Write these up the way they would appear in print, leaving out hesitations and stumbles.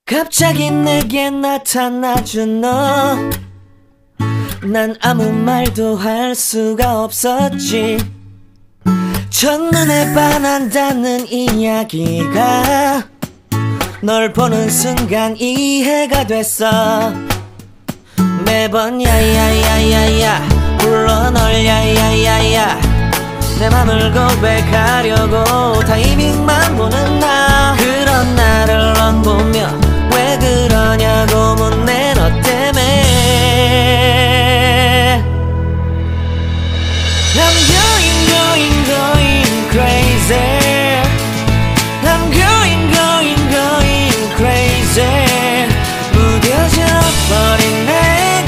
갑자기 내게 나타나준 너, 난 아무 말도 할 수가 없었지. 첫눈에 반한다는 이야기가 널 보는 순간 이해가 됐어. 매번 야야야야야 불러 널 야야야야, 내 맘을 고백하려고 타이밍만 보는 나. 그런 나를 넌 보며 왜 그러냐고 묻네. 너 때문에 I'm going crazy. I'm going crazy. 무뎌져 버린 내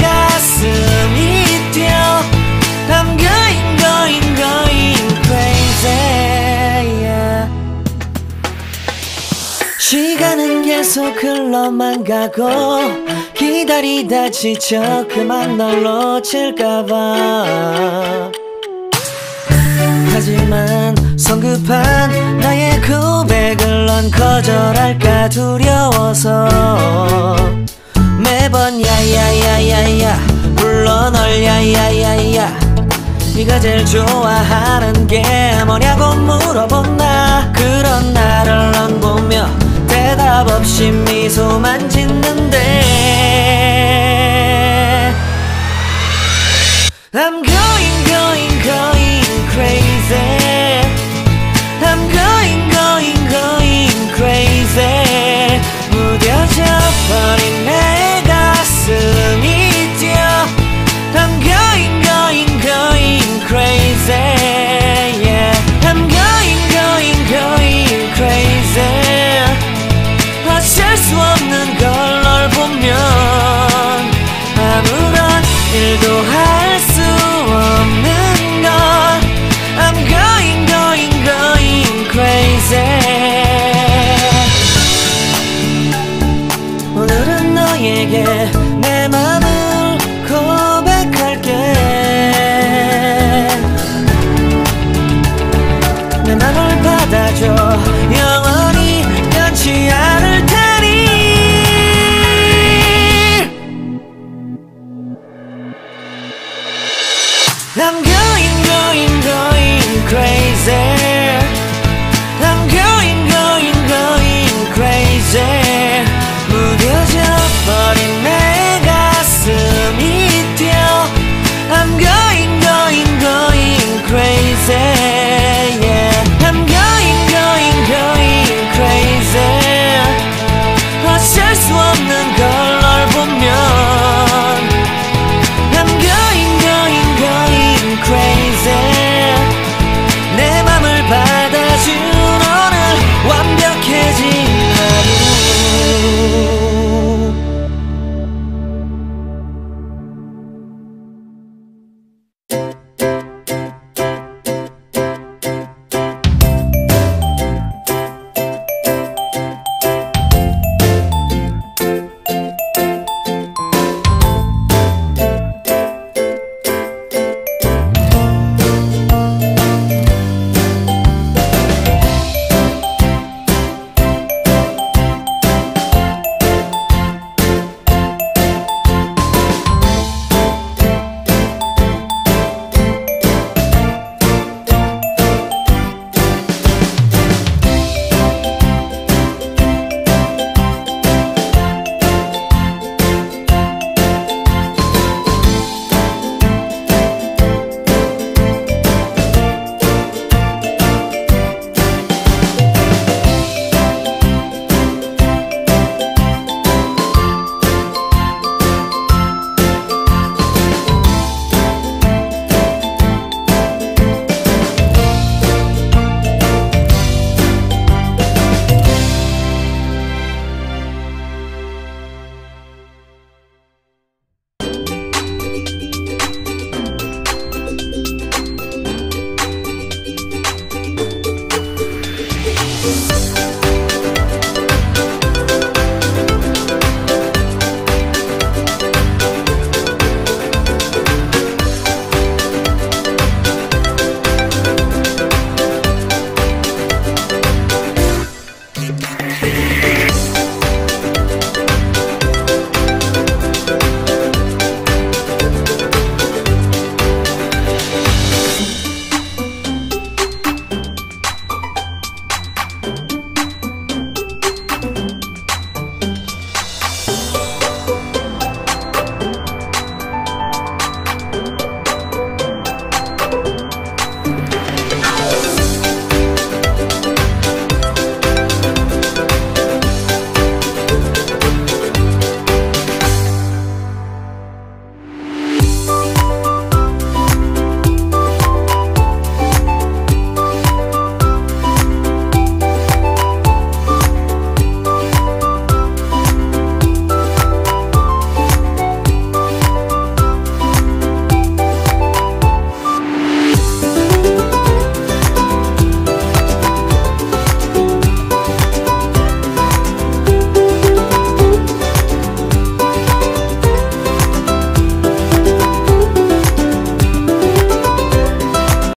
가슴이 뛰어. I'm going crazy, yeah. 시간은 계속 흘러만 가고 기다리다 지쳐 그만 널 놓칠까봐. 하지만 성급한 나의 고백을 넌 거절할까 두려워서 매번 야야야야야 불러 널 야야야야. 네가 제일 좋아하는 게 뭐냐고 물어본 나. 그런 나를 넌 보며 대답 없이 미소만 짓는데 I'm going crazy. I'm going crazy. 무뎌져 버린 내 가슴이 뛰어. I'm going crazy, yeah. I'm going crazy. 어쩔 수 없는 걸 널 보면 아무런 일도 할 수 없는 걸. I'm going crazy. 오늘은 너에게 내 맘을 고백할게. 내 맘을 받아줘. 영원히 변치 않을 테니. I'm going crazy. I'm going crazy. 무뎌져 버린 내 가슴이 뛰어. I'm going crazy, yeah. I'm going crazy. 어쩔 수 없는 걸 널 보면 I'm going crazy. 내 맘을 받아준 오늘 완벽해진 하루.